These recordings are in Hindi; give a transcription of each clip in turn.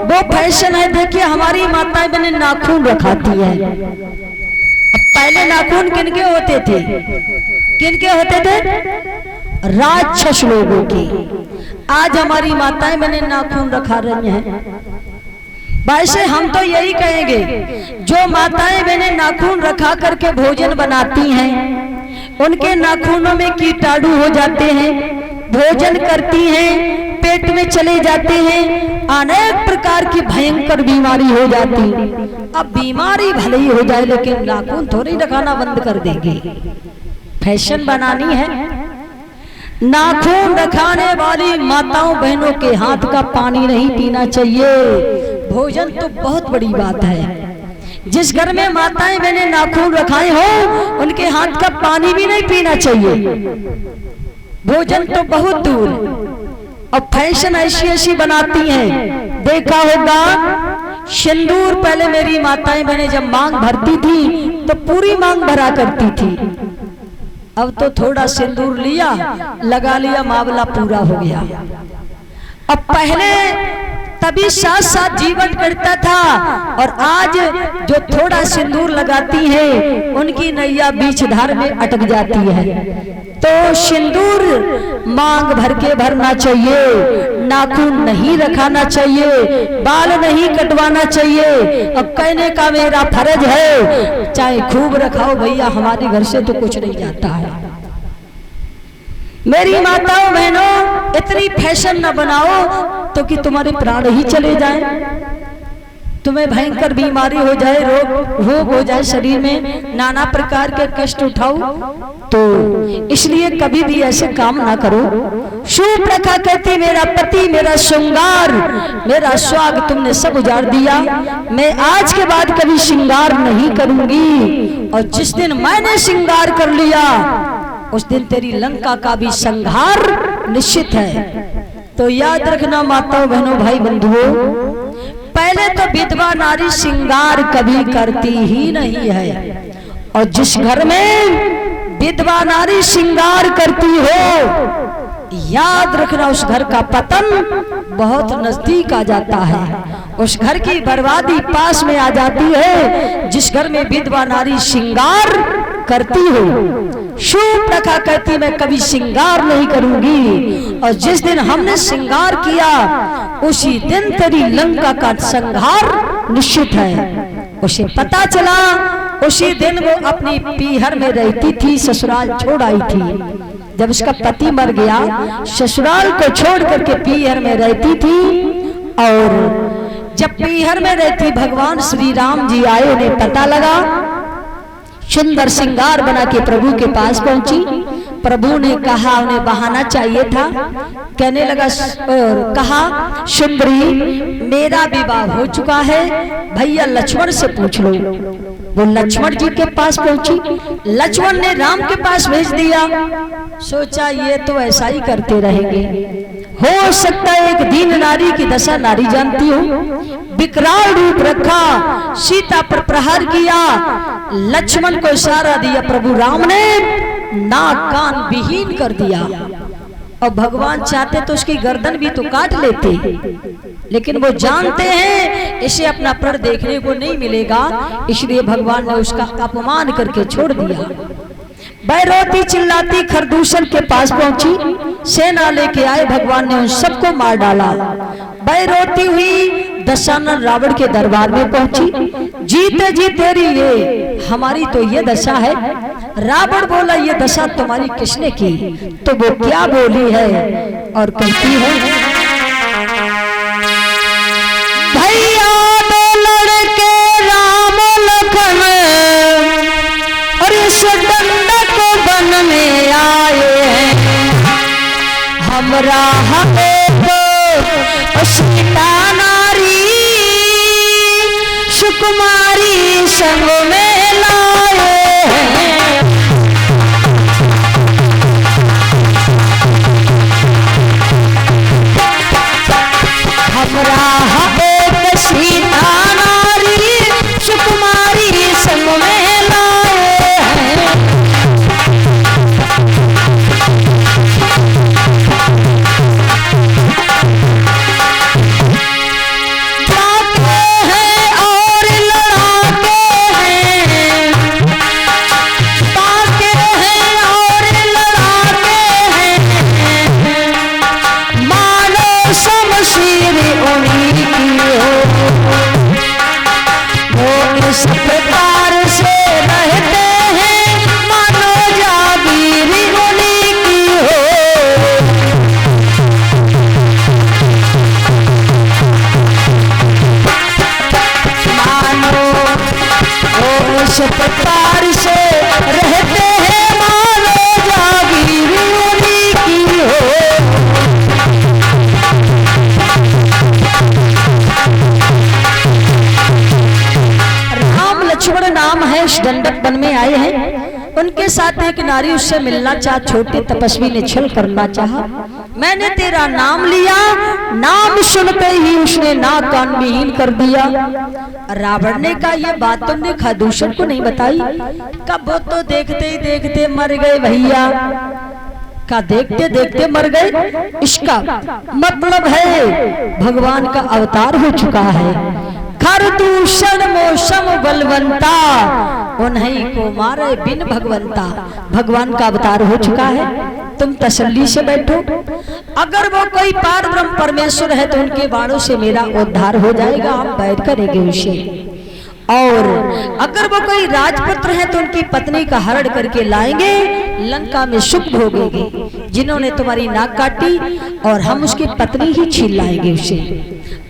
वो फैशन है। देखिए हमारी माताएं बहनें नाखून रखाती है। अब पहले नाखून किनके होते थे? किनके होते थे? राक्षस लोगों के। आज हमारी माताएं बहनें नाखून रखा रही हैं। वैसे हम तो यही कहेंगे, जो माताएं बहनें नाखून रखा करके भोजन बनाती हैं, उनके नाखूनों में कीटाणु हो जाते हैं, भोजन करती हैं, पेट में चले जाते हैं, अनेक प्रकार की भयंकर बीमारी हो जाती। अब बीमारी भले ही हो जाए, लेकिन नाखून थोड़ी रखाना बंद कर देंगे। फैशन बनानी है। नाखून रखाने वाली माताओं बहनों के हाथ का पानी नहीं पीना चाहिए। भोजन तो बहुत बड़ी बात है। जिस घर में माताएं बहनें नाखून रखाए हो, उनके हाथ का पानी भी नहीं पीना चाहिए। भोजन तो बहुत दूर। अब फैशन ऐसी ऐसी बनाती हैं, देखा होगा सिंदूर पहले मेरी माताएं बहनें जब मांग भरती थी तो पूरी मांग भरा करती थी। अब तो थोड़ा सिंदूर लिया, लगा लिया, मामला पूरा हो गया। अब पहले तभी साथ साथ जीवन करता था, और आज जो थोड़ा सिंदूर लगाती है उनकी नैया बीच धार में अटक जाती है। तो सिंदूर मांग भर के भरना चाहिए, नाखून नहीं रखाना चाहिए, बाल नहीं कटवाना चाहिए। अब कहने का मेरा फर्ज है, चाहे खूब रखाओ भैया, हमारे घर से तो कुछ नहीं जाता है। मेरी माताओं बहनों, इतनी फैशन न बनाओ तो कि तुम्हारे प्राण ही चले जाएं, तुम्हें भयंकर बीमारी हो जाए, रोग हो जाए, शरीर में नाना प्रकार के कष्ट उठाओ। तो इसलिए कभी भी ऐसे काम ना करो। शूर्पणखा कहती, मेरा पति, मेरा श्रृंगार, मेरा स्वाग तुमने सब उजाड़ दिया। मैं आज के बाद कभी श्रृंगार नहीं करूंगी, और जिस दिन मैंने श्रृंगार कर लिया उस दिन तेरी लंका का भी संहार निश्चित है। तो याद रखना माताओं बहनों भाई बंधुओं, पहले तो विधवा नारी श्रृंगार कभी करती ही नहीं है, और जिस घर में विधवा नारी श्रृंगार करती हो, याद रखना उस घर का पतन बहुत नजदीक आ जाता है, उस घर की बर्बादी पास में आ जाती है। जिस घर में विधवा नारी श्रृंगार करती हो, शूर्पणखा कहती मैं कभी श्रृंगार नहीं करूंगी, और जिस दिन हमने श्रृंगार किया उसी दिन तेरी लंका का संहार निश्चित है। उसे पता चला, उसी दिन वो अपनी पीहर में रहती थी, ससुराल छोड़ आई थी। जब उसका पति मर गया, ससुराल को छोड़ करके पीहर में रहती थी, और जब पीहर में रहती भगवान श्री राम जी आए, उन्हें पता लगा, सुंदर श्रृंगार बना के प्रभु के पास पहुंची। प्रभु ने कहा, उन्हें बहाना चाहिए था, कहने लगा और कहा, सुंदरी मेरा विवाह हो चुका है, भैया लक्ष्मण से पूछ लो। वो लक्ष्मण जी के पास पहुंची, लक्ष्मण ने राम के पास भेज दिया। सोचा ये तो ऐसा ही करते रहेंगे, हो सकता है एक दीन नारी की दशा नारी जानती हो। विकराल रूप रखा, सीता पर प्रहार किया, लक्ष्मण को इशारा दिया, प्रभु राम ने नाक कान विहीन कर दिया। और भगवान चाहते तो उसकी गर्दन भी तो काट लेते, लेकिन वो जानते हैं इसे अपना प्रण देखने को नहीं मिलेगा, इसलिए भगवान ने उसका अपमान करके छोड़ दिया। बैरोती चिल्लाती खरदूषण के पास पहुंची, सेना लेके आए, भगवान ने उन सबको मार डाला। बैरोती हुई दशानन रावण के दरबार में पहुंची, जीते जी तेरी ये हमारी तो ये दशा है। रावण बोला, ये दशा तुम्हारी किसने की? तो वो क्या बोली है और कहती है, भैया दो लड़के राम लखन और इस दंडक वन में आए हैं, हमरा हमें तो सीता नारी सुकुमारी संग में लाए हैं। हमरा हमें सीता नारी सुकुमारी संग में लाए हैं। आस पतार से रहते हैं मानो जागीर उन्हीं की हो। राम लक्ष्मण नाम है, इस दंडक वन में आए हैं। उनके साथ एक नारी उससे मिलना चाहा, छोटे तपस्वी ने छल करना चाहा। मैंने तेरा नाम लिया, नाम सुनते ही उसने नाक कान विहीन कर दिया। रावण ने कहा ये बात तुमने खरदूषण को नहीं बताई? कब वो तो देखते ही देखते मर गए भैया, का देखते देखते मर गए। इसका मतलब है भगवान का अवतार हो चुका है। खरदूषण मौसम बलवंता, उन्हीं को मारे बिन भगवंता। भगवान का अवतार हो चुका है, तुम तसल्ली से बैठो। अगर वो कोई पार ब्रह्म परमेश्वर है तो उनके बाणों से मेरा उद्धार हो जाएगा, हम बैठ करेंगे उसे। और अगर वो कोई राजपुत्र है तो उनकी पत्नी का हरण करके लाएंगे, लंका में सुख भोगेंगे। जिन्होंने तुम्हारी नाक काटी और हम उसकी पत्नी ही छीन लाएंगे उसे।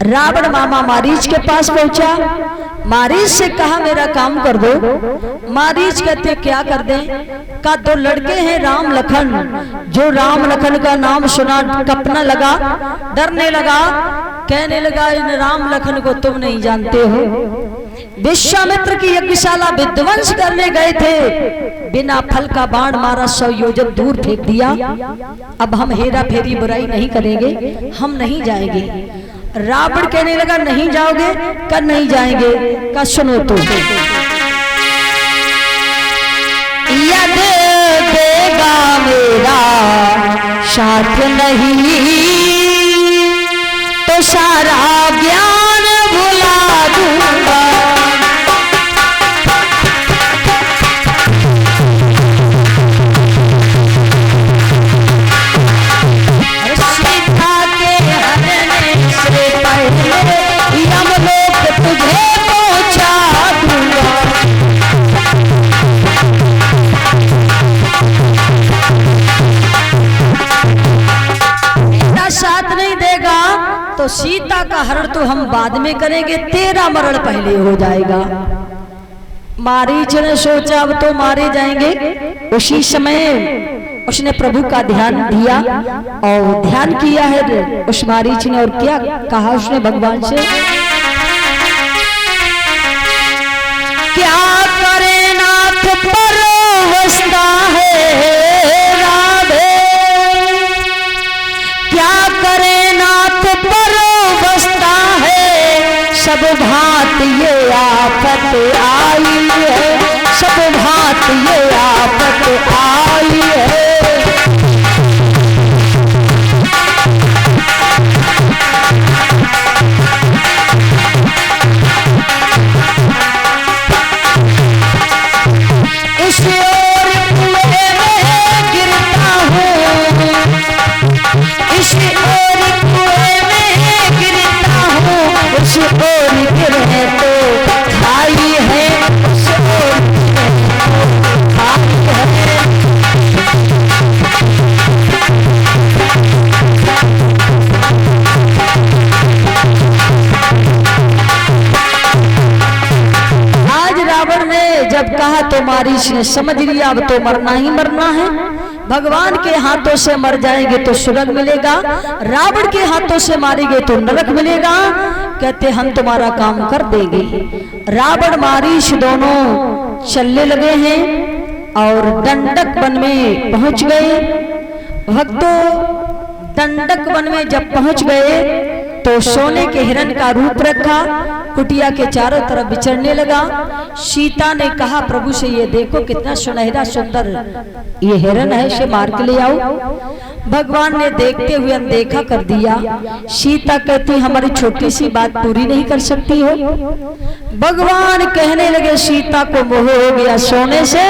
रावण मामा मारीच के पास पहुंचा, मारीच से कहा मेरा काम कर दो। मारीच कहते क्या कर दें? का दो लड़के हैं राम लखन, जो राम लखन का नाम सुना कपना लगा, डरने लगा, कहने लगा इन राम लखन को तुम नहीं जानते हो। विश्वामित्र की यज्ञशाला विध्वंस करने गए थे, बिना फल का बाण मारा, 100 योजन दूर फेंक दिया। अब हम हेरा फेरी बुराई नहीं करेंगे, हम नहीं जाएंगे। रावण कहने लगा नहीं जाओगे? कर नहीं जाएंगे। का सुनो तो, यदि देगा मेरा साथ नहीं तो सारा ज्ञान भुला दूंगा। साथ नहीं देगा तो सीता का हरण तो हम बाद में करेंगे, तेरा मरण पहले हो जाएगा। मारीच ने सोचा अब तो मारे जाएंगे। उसी समय उसने प्रभु का ध्यान दिया और ध्यान किया है उस मारीच ने। और क्या कहा उसने भगवान से? क्या करे नाथ परवसता है राधे, क्या करे नाथ परवसता है। सब भांत ये आफत आई है, सब भांत ये आफत आई है। इस ओर कुएं में गिरता हूँ, इस ओर कुएं में गिरता हूँ, उस ओर गिरे तो खाई है, उस ओर खाई है। आज रावण ने जब कहा तो मारीच ने समझ लिया अब तो मरना ही मरना है। भगवान के हाथों से मर जाएंगे तो स्वर्ग मिलेगा, रावण के हाथों से मारेंगे तो नरक मिलेगा। कहते हम तुम्हारा काम कर देंगे। रावण मारीच दोनों चलने लगे हैं और दंडक वन में पहुंच गए। भक्तों, दंडक वन में जब पहुंच गए तो सोने के हिरण का रूप रखा, कुटिया के चारों तरफ विचरने लगा। सीता ने कहा प्रभु से ये देखो कितना सुनहरा सुंदर ये हिरण है, इसे मार के ले आओ। भगवान ने देखते हुए अनदेखा कर दिया। सीता कहती हमारी छोटी सी बात पूरी नहीं कर सकती हो। भगवान कहने लगे सीता को मोह हो गया सोने से,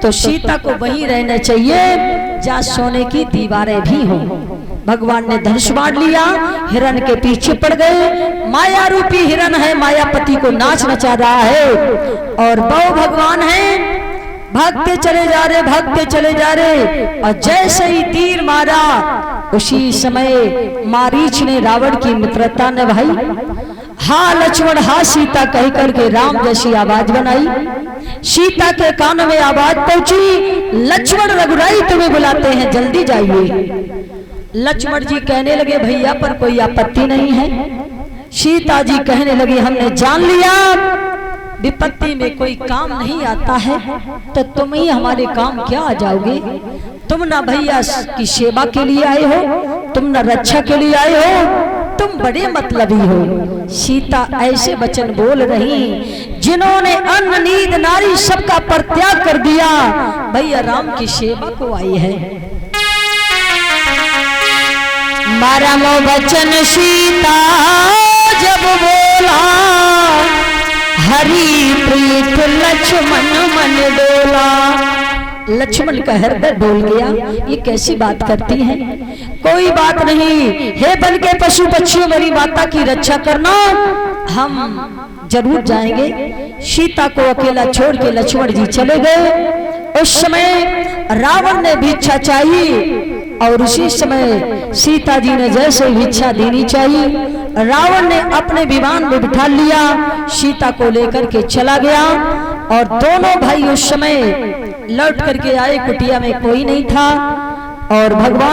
तो सीता को वहीं रहना चाहिए जहाँ सोने की दीवारें भी हों। भगवान ने धनुष बाण लिया, हिरण के पीछे पड़ गए। माया रूपी हिरण है, मायापति को नाच नचा रहा है और बहु भगवान है। भागते चले जा रहे, भागते चले जा रहे और जैसे ही तीर मारा उसी समय मारीच ने रावण की मित्रता निभाई। हा लक्ष्मण हा सीता कह करके राम जैसी आवाज बनाई। सीता के कान में आवाज पहुंची, लक्ष्मण रघुराई तुम्हें बुलाते हैं, जल्दी जाइए। लक्ष्मण जी कहने लगे भैया पर कोई आपत्ति नहीं है। सीता जी कहने लगी हमने जान लिया विपत्ति में कोई काम नहीं आता है, तो तुम ही हमारे काम क्या आ जाओगे। तुम ना भैया की सेवा के लिए आए हो, तुम ना रक्षा के लिए आए हो, तुम बड़े मतलबी हो। सीता ऐसे वचन बोल रही जिन्होंने अन्न नींद नारी सबका परित्याग कर दिया, भैया राम की सेवा को आई है। मरम वचन सीता जब बोला, हरि प्रीत लक्ष्मण मन डोला। लक्ष्मण का हृदय डोल गया, ये कैसी बात करती हैं। कोई बात नहीं, हे बन के पशु पक्षियों मेरी माता की रक्षा करना, हम जरूर जाएंगे। सीता को अकेला छोड़ के लक्ष्मण जी चले गए। उस समय रावण ने भिक्षा चाहिए और उसी समय सीता जी ने जैसे भिक्षा देनी चाहिए, रावण ने अपने विमान में बिठा लिया, सीता को लेकर के चला गया। और दोनों भाई उस समय लौट करके आए, कुटिया में कोई नहीं था और भगवान